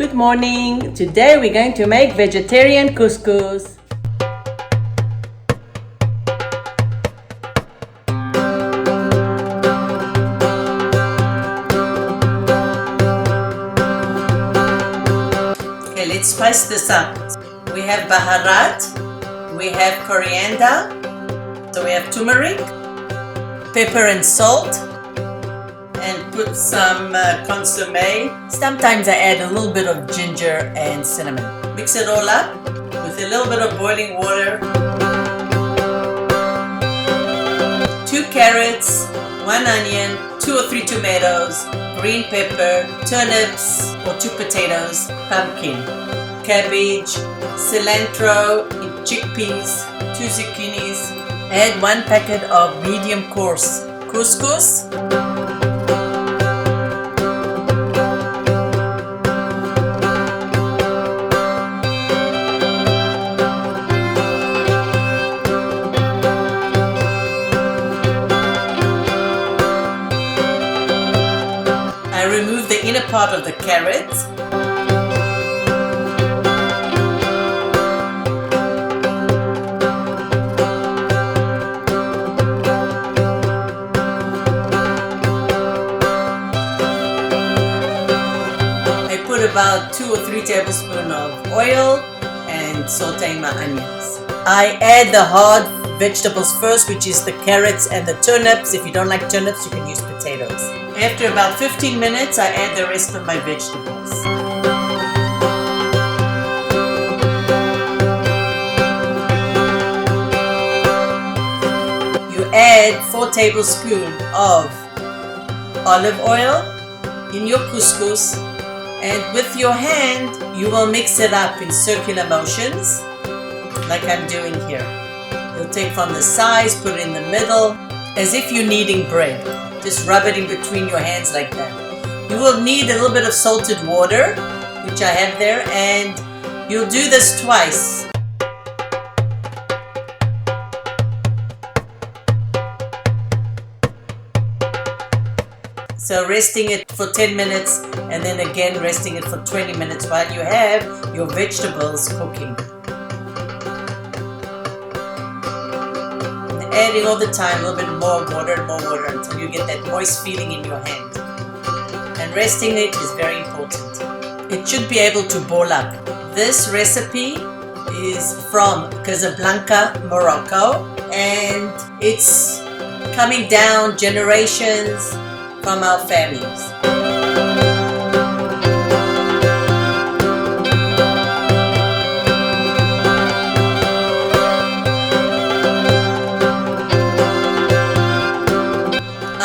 Good morning! Today we're going to make vegetarian couscous. Okay, let's spice this up. We have baharat, we have coriander, so we have turmeric, pepper and salt, and put some consomme. Sometimes I add a little bit of ginger and cinnamon. Mix it all up with a little bit of boiling water. 2 carrots, 1 onion, 2 or 3 tomatoes, green pepper, turnips or 2 potatoes, pumpkin, cabbage, cilantro, chickpeas, 2 zucchinis. Add 1 packet of medium coarse couscous. I remove the inner part of the carrots. I put about 2 or 3 tablespoons of oil and saute my onions. I add the hard vegetables first, which is the carrots and the turnips. If you don't like turnips, you can use potatoes. After about 15 minutes, I add the rest of my vegetables. You add 4 tablespoons of olive oil in your couscous, and with your hand, you will mix it up in circular motions, like I'm doing here. You'll take from the sides, put it in the middle, as if you're kneading bread. Just rub it in between your hands like that. You will need a little bit of salted water, which I have there, and you'll do this twice. So resting it for 10 minutes and then again resting it for 20 minutes while you have your vegetables cooking. Adding all the time a little bit more water until you get that moist feeling in your hand. And resting it is very important. It should be able to boil up. This recipe is from Casablanca, Morocco, and it's coming down generations from our families.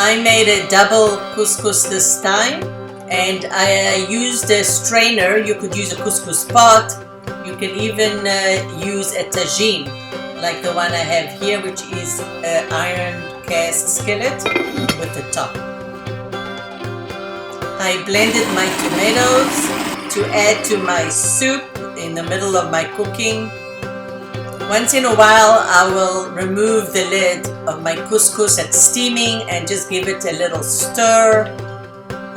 I made a double couscous this time, and I used a strainer. You could use a couscous pot. You can even use a tagine, like the one I have here, which is an iron cast skillet with the top. I blended my tomatoes to add to my soup in the middle of my cooking. Once in a while, I will remove the lid of my couscous that's steaming and just give it a little stir.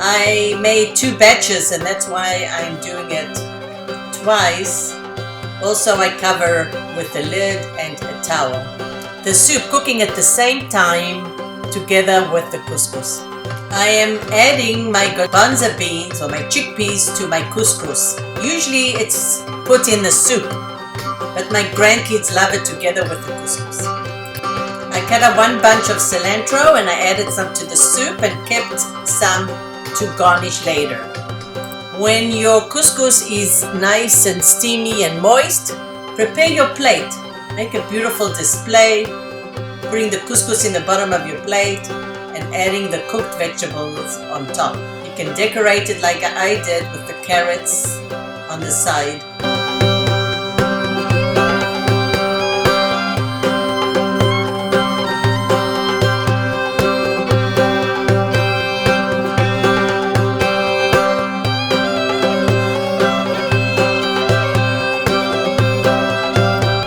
I made 2 batches, and that's why I'm doing it twice. Also, I cover with the lid and a towel. The soup cooking at the same time together with the couscous. I am adding my garbanzo beans or my chickpeas to my couscous. Usually it's put in the soup, but my grandkids love it together with the couscous. I cut up 1 bunch of cilantro and I added some to the soup and kept some to garnish later. When your couscous is nice and steamy and moist, prepare your plate. Make a beautiful display, putting the couscous in the bottom of your plate and adding the cooked vegetables on top. You can decorate it like I did with the carrots on the side.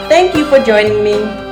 Thank you for joining me.